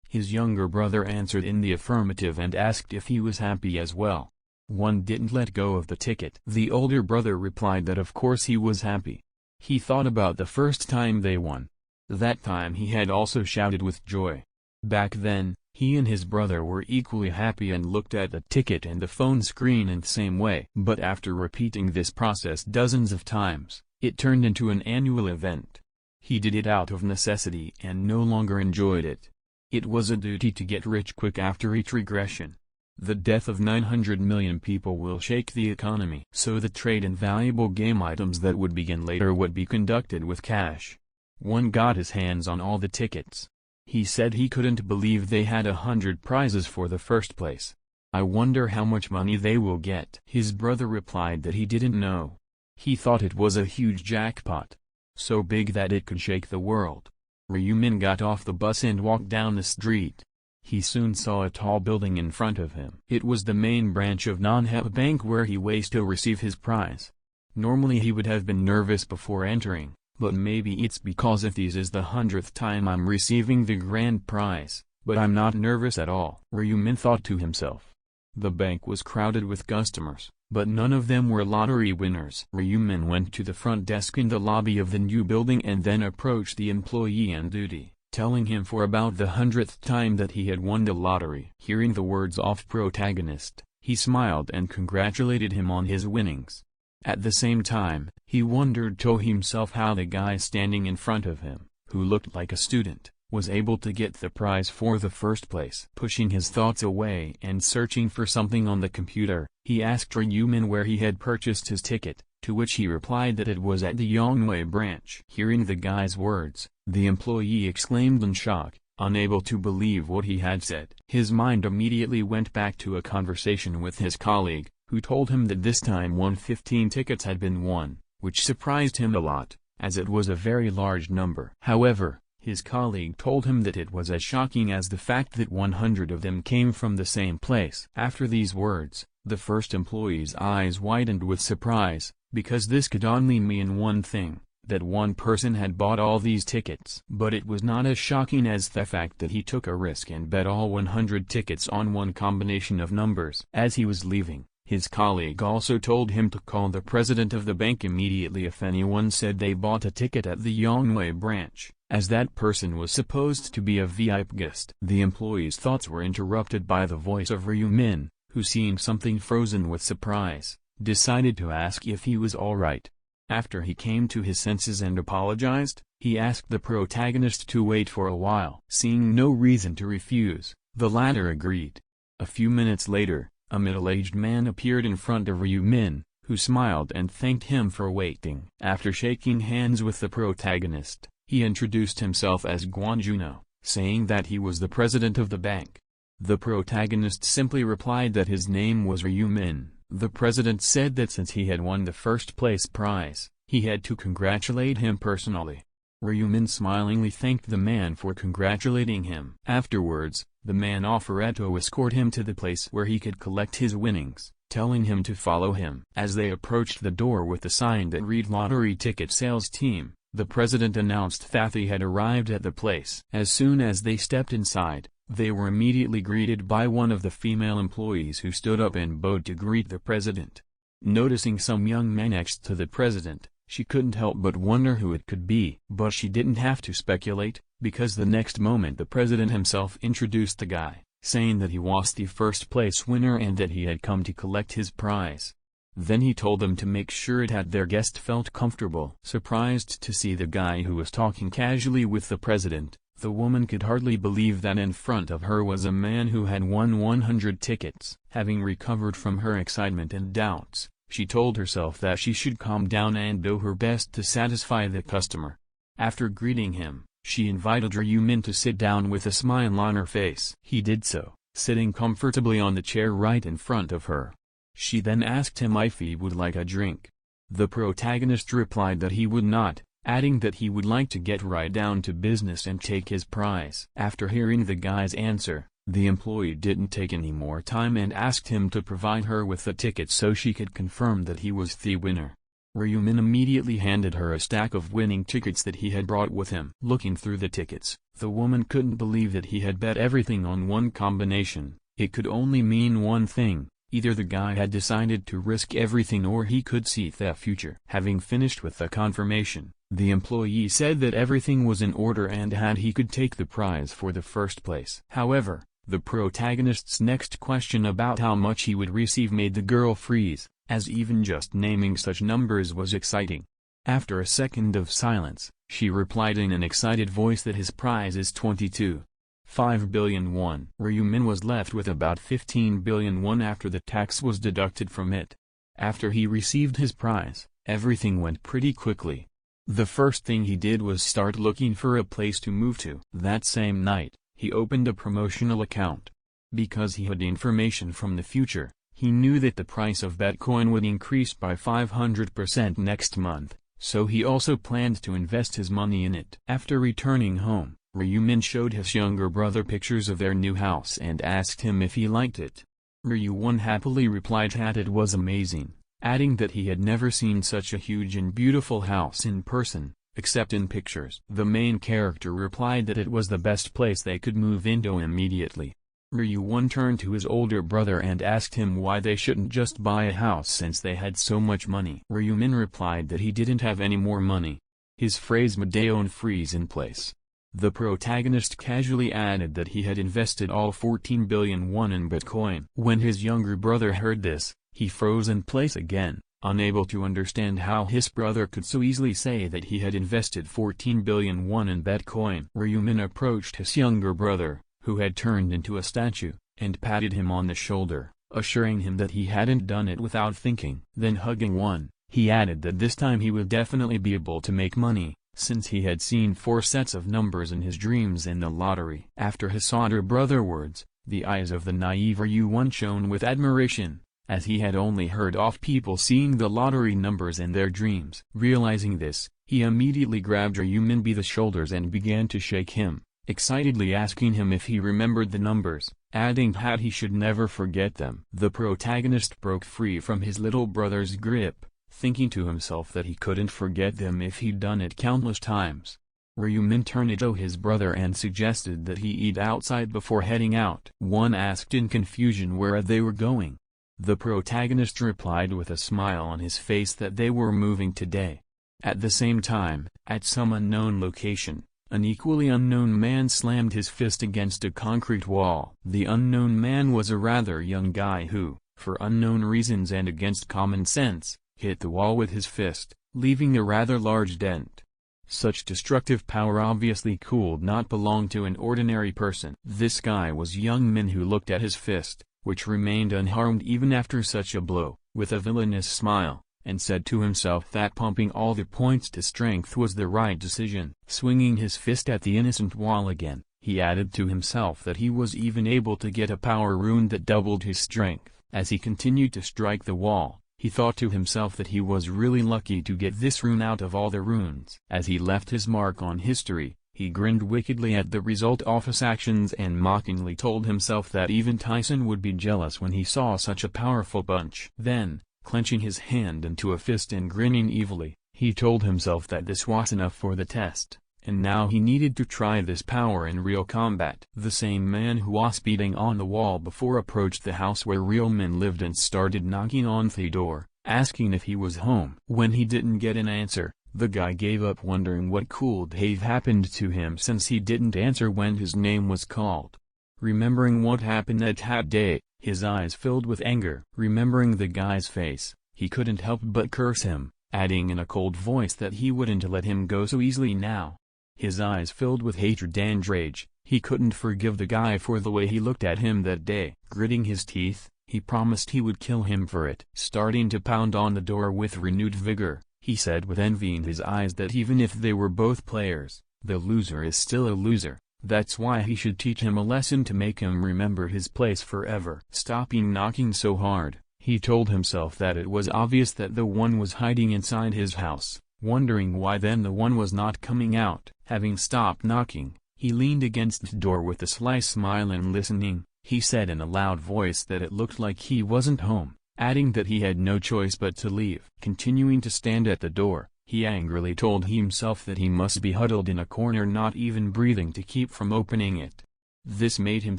His younger brother answered in the affirmative and asked if he was happy as well. One didn't let go of the ticket. The older brother replied that of course he was happy. He thought about the first time they won. That time he had also shouted with joy. Back then, he and his brother were equally happy and looked at the ticket and the phone screen in the same way. But after repeating this process dozens of times, it turned into an annual event. He did it out of necessity and no longer enjoyed it. It was a duty to get rich quick after each regression. The death of 900 million people will shake the economy. So the trade in valuable game items that would begin later would be conducted with cash. One got his hands on all the tickets. He said he couldn't believe they had 100 prizes for the first place. I wonder how much money they will get. His brother replied that he didn't know. He thought it was a huge jackpot. So big that it could shake the world. Ryumin got off the bus and walked down the street. He soon saw a tall building in front of him. It was the main branch of MANHUA Bank where he was to receive his prize. Normally he would have been nervous before entering. But maybe it's because if this is the 100th time I'm receiving the grand prize, but I'm not nervous at all. Ryumin thought to himself. The bank was crowded with customers, but none of them were lottery winners. Ryumin went to the front desk in the lobby of the new building and then approached the employee on duty, telling him for about the 100th time that he had won the lottery. Hearing the words of protagonist, he smiled and congratulated him on his winnings. At the same time, he wondered to himself how the guy standing in front of him, who looked like a student, was able to get the prize for the first place. Pushing his thoughts away and searching for something on the computer, he asked Ryumin where he had purchased his ticket, to which he replied that it was at the Yongwei branch. Hearing the guy's words, the employee exclaimed in shock, unable to believe what he had said. His mind immediately went back to a conversation with his colleague, who told him that this time 15 tickets had been won, which surprised him a lot, as it was a very large number. However, his colleague told him that it was as shocking as the fact that 100 of them came from the same place. After these words, the first employee's eyes widened with surprise, because this could only mean one thing, that one person had bought all these tickets. But it was not as shocking as the fact that he took a risk and bet all 100 tickets on one combination of numbers. As he was leaving, his colleague also told him to call the president of the bank immediately if anyone said they bought a ticket at the Yongwei branch, as that person was supposed to be a VIP guest. The employee's thoughts were interrupted by the voice of Ryumin, who, seeing something frozen with surprise, decided to ask if he was alright. After he came to his senses and apologized, he asked the protagonist to wait for a while. Seeing no reason to refuse, the latter agreed. A few minutes later, a middle-aged man appeared in front of Ryumin, who smiled and thanked him for waiting. After shaking hands with the protagonist, he introduced himself as Guanjuno, saying that he was the president of the bank. The protagonist simply replied that his name was Ryumin. The president said that since he had won the first place prize, he had to congratulate him personally. Ryumin smilingly thanked the man for congratulating him. Afterwards, the man offered to escort him to the place where he could collect his winnings, telling him to follow him. As they approached the door with the sign that read Lottery Ticket Sales Team, the president announced that he had arrived at the place. As soon as they stepped inside, they were immediately greeted by one of the female employees who stood up and bowed to greet the president. Noticing some young man next to the president, she couldn't help but wonder who it could be. But she didn't have to speculate, because the next moment the president himself introduced the guy, saying that he was the first place winner and that he had come to collect his prize. Then he told them to make sure that their guest felt comfortable. Surprised to see the guy who was talking casually with the president, the woman could hardly believe that in front of her was a man who had won 100 tickets. Having recovered from her excitement and doubts, she told herself that she should calm down and do her best to satisfy the customer. After greeting him, she invited Ryumin to sit down with a smile on her face. He did so, sitting comfortably on the chair right in front of her. She then asked him if he would like a drink. The protagonist replied that he would not, adding that he would like to get right down to business and take his prize. After hearing the guy's answer, the employee didn't take any more time and asked him to provide her with the ticket so she could confirm that he was the winner. Ryumin immediately handed her a stack of winning tickets that he had brought with him. Looking through the tickets, the woman couldn't believe that he had bet everything on one combination. It could only mean one thing. Either the guy had decided to risk everything or he could see the future. Having finished with the confirmation, the employee said that everything was in order and he could take the prize for the first place. However, the protagonist's next question about how much he would receive made the girl freeze, as even just naming such numbers was exciting. After a second of silence, she replied in an excited voice that his prize is 22.5 billion won. Ryumin was left with about 15 billion won after the tax was deducted from it. After he received his prize, everything went pretty quickly. The first thing he did was start looking for a place to move to. That same night, he opened a promotional account. Because he had information from the future, he knew that the price of Bitcoin would increase by 500% next month, so he also planned to invest his money in it. After returning home, Ryumin showed his younger brother pictures of their new house and asked him if he liked it. Ryuwon happily replied that it was amazing, adding that he had never seen such a huge and beautiful house in person, except in pictures. The main character replied that it was the best place they could move into immediately. Ryuwon turned to his older brother and asked him why they shouldn't just buy a house since they had so much money. Ryumin replied that he didn't have any more money. His phrase made Daeon freeze in place. The protagonist casually added that he had invested all 14 billion won in Bitcoin. When his younger brother heard this, he froze in place again, Unable to understand how his brother could so easily say that he had invested 14 billion won in Bitcoin. Ryumin approached his younger brother, who had turned into a statue, and patted him on the shoulder, assuring him that he hadn't done it without thinking. Then hugging one, he added that this time he would definitely be able to make money, since he had seen 4 sets of numbers in his dreams in the lottery. After his older brother's words, the eyes of the naive Ryumin shone with admiration, as he had only heard of people seeing the lottery numbers in their dreams. Realizing this, he immediately grabbed Ryumin by the shoulders and began to shake him, excitedly asking him if he remembered the numbers, adding that he should never forget them. The protagonist broke free from his little brother's grip, thinking to himself that he couldn't forget them if he'd done it countless times. Ryumin turned to his brother and suggested that he eat outside before heading out. One asked in confusion where they were going. The protagonist replied with a smile on his face that they were moving today. At the same time, at some unknown location, an equally unknown man slammed his fist against a concrete wall. The unknown man was a rather young guy who, for unknown reasons and against common sense, hit the wall with his fist, leaving a rather large dent. Such destructive power obviously could not belong to an ordinary person. This guy was young Min, who looked at his fist, which remained unharmed even after such a blow, with a villainous smile, and said to himself that pumping all the points to strength was the right decision. Swinging his fist at the innocent wall again, he added to himself that he was even able to get a power rune that doubled his strength. As he continued to strike the wall, he thought to himself that he was really lucky to get this rune out of all the runes. As he left his mark on history, he grinned wickedly at the result of his actions and mockingly told himself that even Tyson would be jealous when he saw such a powerful punch. Then, clenching his hand into a fist and grinning evilly, he told himself that this was enough for the test, and now he needed to try this power in real combat. The same man who was beating on the wall before approached the house where real men lived and started knocking on the door, asking if he was home. When he didn't get an answer, the guy gave up, wondering what could have happened to him since he didn't answer when his name was called. Remembering what happened that day, his eyes filled with anger. Remembering the guy's face, he couldn't help but curse him, adding in a cold voice that he wouldn't let him go so easily now. His eyes filled with hatred and rage, he couldn't forgive the guy for the way he looked at him that day. Gritting his teeth, he promised he would kill him for it. Starting to pound on the door with renewed vigor, he said with envy in his eyes that even if they were both players, the loser is still a loser. That's why he should teach him a lesson to make him remember his place forever. Stopping knocking so hard, he told himself that it was obvious that the one was hiding inside his house, wondering why then the one was not coming out. Having stopped knocking, he leaned against the door with a sly smile and listening. He said in a loud voice that it looked like he wasn't home, adding that he had no choice but to leave. Continuing to stand at the door, he angrily told himself that he must be huddled in a corner, not even breathing, to keep from opening it. This made him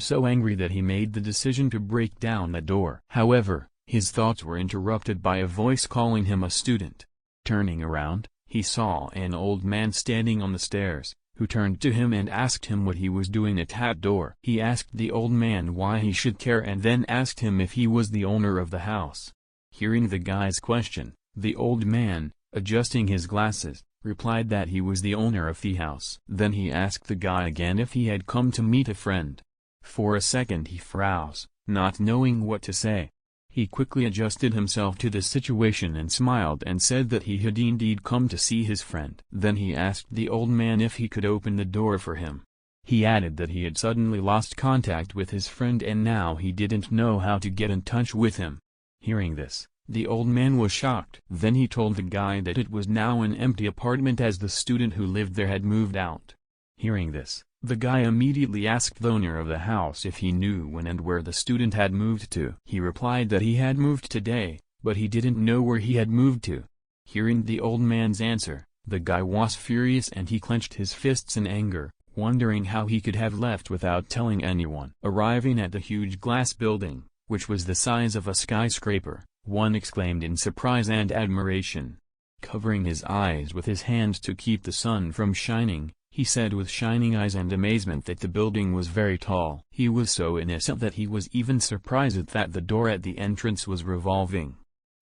so angry that he made the decision to break down the door. However, his thoughts were interrupted by a voice calling him a student. Turning around, he saw an old man standing on the stairs, who turned to him and asked him what he was doing at that door. He asked the old man why he should care and then asked him if he was the owner of the house. Hearing the guy's question, the old man, adjusting his glasses, replied that he was the owner of the house. Then he asked the guy again if he had come to meet a friend. For a second he froze, not knowing what to say. He quickly adjusted himself to the situation and smiled and said that he had indeed come to see his friend. Then he asked the old man if he could open the door for him. He added that he had suddenly lost contact with his friend and now he didn't know how to get in touch with him. Hearing this, the old man was shocked. Then he told the guy that it was now an empty apartment as the student who lived there had moved out. Hearing this, the guy immediately asked the owner of the house if he knew when and where the student had moved to. He replied that he had moved today, but he didn't know where he had moved to. Hearing the old man's answer, the guy was furious and he clenched his fists in anger, wondering how he could have left without telling anyone. Arriving at the huge glass building, which was the size of a skyscraper, one exclaimed in surprise and admiration. Covering his eyes with his hands to keep the sun from shining, he said with shining eyes and amazement that the building was very tall. He was so innocent that he was even surprised that the door at the entrance was revolving.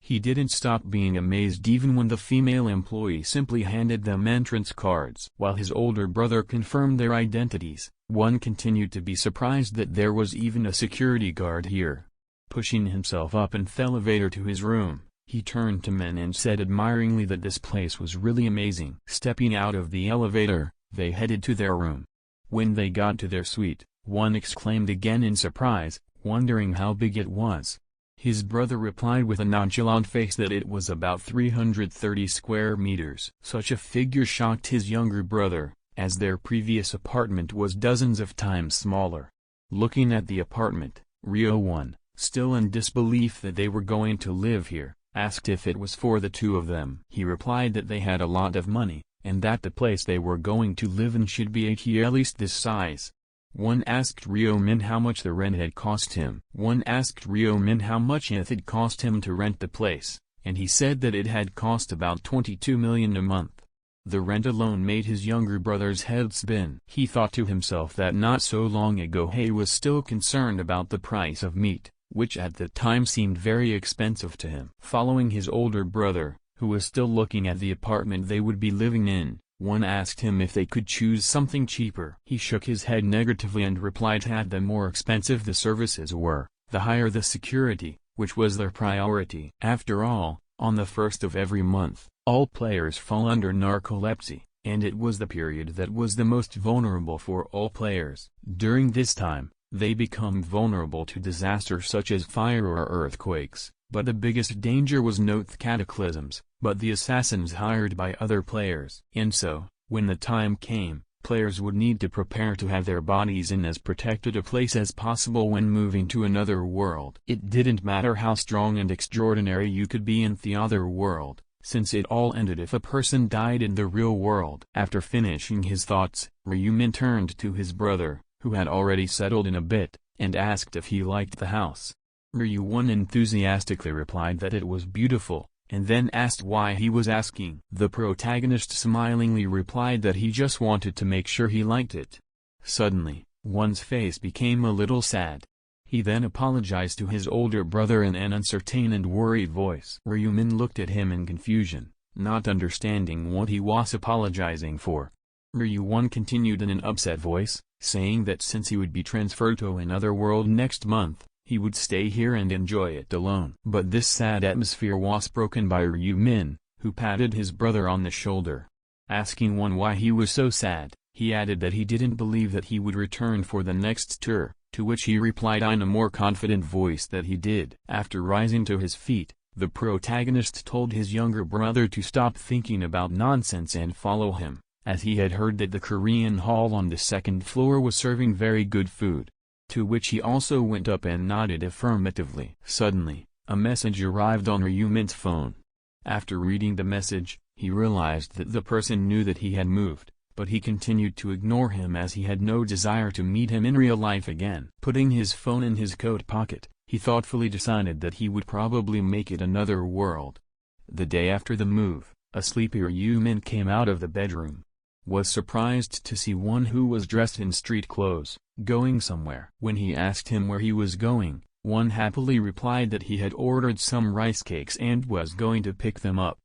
He didn't stop being amazed even when the female employee simply handed them entrance cards. While his older brother confirmed their identities, one continued to be surprised that there was even a security guard here. Pushing himself up in the elevator to his room, he turned to Men and said admiringly that this place was really amazing. Stepping out of the elevator, they headed to their room. When they got to their suite, one exclaimed again in surprise, wondering how big it was. His brother replied with a nonchalant face that it was about 330 square meters. Such a figure shocked his younger brother, as their previous apartment was dozens of times smaller. Looking at the apartment, Rio 1, still in disbelief that they were going to live here, asked if it was for the two of them. He replied that they had a lot of money, and that the place they were going to live in should be at least this size. One asked Rio Min how much the rent had cost him. One asked Rio Min how much it had cost him to rent the place, and he said that it had cost about 22 million a month. The rent alone made his younger brother's head spin. He thought to himself that not so long ago he was still concerned about the price of meat, which at the time seemed very expensive to him. Following his older brother, who was still looking at the apartment they would be living in, one asked him if they could choose something cheaper. He shook his head negatively and replied that the more expensive the services were, the higher the security, which was their priority. After all, on the 1st of every month, all players fall under narcolepsy, and it was the period that was the most vulnerable for all players. During this time, they become vulnerable to disasters such as fire or earthquakes, but the biggest danger was not cataclysms, but the assassins hired by other players. And so, when the time came, players would need to prepare to have their bodies in as protected a place as possible when moving to another world. It didn't matter how strong and extraordinary you could be in the other world, since it all ended if a person died in the real world. After finishing his thoughts, Ryumin turned to his brother, who had already settled in a bit, and asked if he liked the house. Ryu-1 enthusiastically replied that it was beautiful, and then asked why he was asking. The protagonist smilingly replied that he just wanted to make sure he liked it. Suddenly, one's face became a little sad. He then apologized to his older brother in an uncertain and worried voice. Ryumin looked at him in confusion, not understanding what he was apologizing for. Ryu-1 continued in an upset voice, saying that since he would be transferred to another world next month, he would stay here and enjoy it alone. But this sad atmosphere was broken by Ryu-min, who patted his brother on the shoulder. Asking one why he was so sad, he added that he didn't believe that he would return for the next tour, to which he replied in a more confident voice that he did. After rising to his feet, the protagonist told his younger brother to stop thinking about nonsense and follow him, as he had heard that the Korean hall on the second floor was serving very good food. To which he also went up and nodded affirmatively. Suddenly, a message arrived on Ryumin's phone. After reading the message, he realized that the person knew that he had moved, but he continued to ignore him as he had no desire to meet him in real life again. Putting his phone in his coat pocket, he thoughtfully decided that he would probably make it another world. The day after the move, a sleepy Ryumin came out of the bedroom. Was surprised to see one who was dressed in street clothes, going somewhere. When he asked him where he was going, one happily replied that he had ordered some rice cakes and was going to pick them up.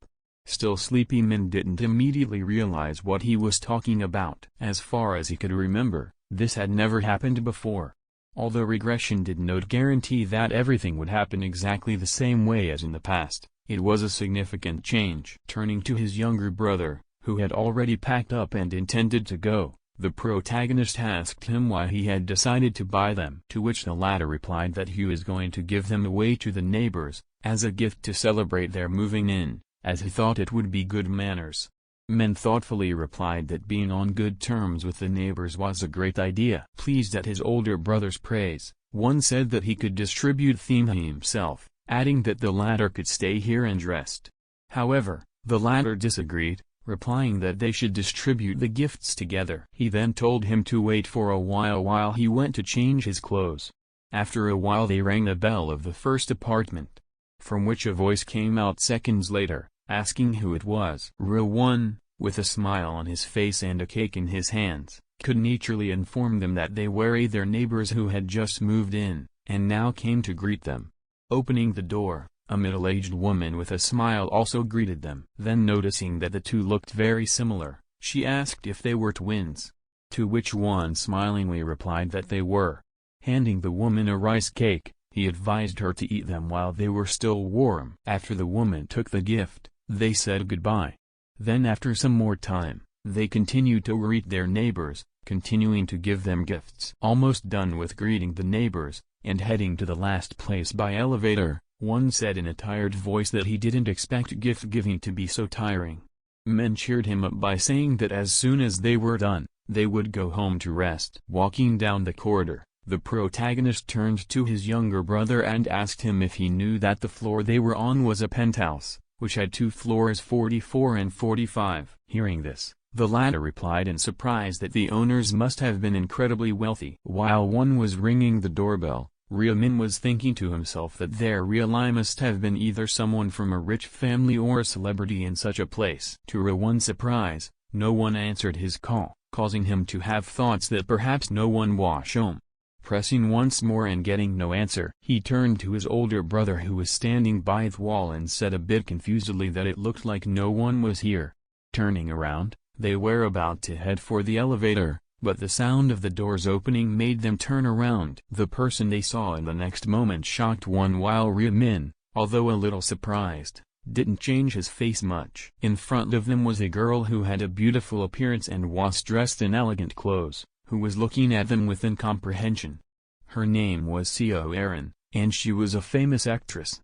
Still sleepy Min didn't immediately realize what he was talking about. As far as he could remember, this had never happened before. Although regression did not guarantee that everything would happen exactly the same way as in the past, it was a significant change. Turning to his younger brother, who had already packed up and intended to go, the protagonist asked him why he had decided to buy them. To which the latter replied that he was going to give them away to the neighbors, as a gift to celebrate their moving in, as he thought it would be good manners. Men thoughtfully replied that being on good terms with the neighbors was a great idea. Pleased at his older brother's praise, one said that he could distribute them himself, adding that the latter could stay here and rest. However, the latter disagreed, replying that they should distribute the gifts together. He then told him to wait for a while he went to change his clothes. After a while they rang the bell of the first apartment, from which a voice came out seconds later, asking who it was. Ru-1, with a smile on his face and a cake in his hands, could naturally inform them that they were their neighbors who had just moved in, and now came to greet them. Opening the door, A middle-aged woman with a smile also greeted them. Then noticing that the two looked very similar, she asked if they were twins. To which one smilingly replied that they were. Handing the woman a rice cake, he advised her to eat them while they were still warm. After the woman took the gift, they said goodbye. Then after some more time, they continued to greet their neighbors, continuing to give them gifts. Almost done with greeting the neighbors, and heading to the last place by elevator, one said in a tired voice that he didn't expect gift-giving to be so tiring. Men cheered him up by saying that as soon as they were done, they would go home to rest. Walking down the corridor, the protagonist turned to his younger brother and asked him if he knew that the floor they were on was a penthouse, which had 2 floors 44 and 45. Hearing this, the latter replied in surprise that the owners must have been incredibly wealthy. While one was ringing the doorbell, Min was thinking to himself that there really must have been either someone from a rich family or a celebrity in such a place. To one's surprise, no one answered his call, causing him to have thoughts that perhaps no one was home. Pressing once more and getting no answer, he turned to his older brother who was standing by the wall and said a bit confusedly that it looked like no one was here. Turning around, they were about to head for the elevator, but the sound of the doors opening made them turn around. The person they saw in the next moment shocked one, while Min, although a little surprised, didn't change his face much. In front of them was a girl who had a beautiful appearance and was dressed in elegant clothes, who was looking at them with incomprehension. Her name was Seo Erin, and she was a famous actress.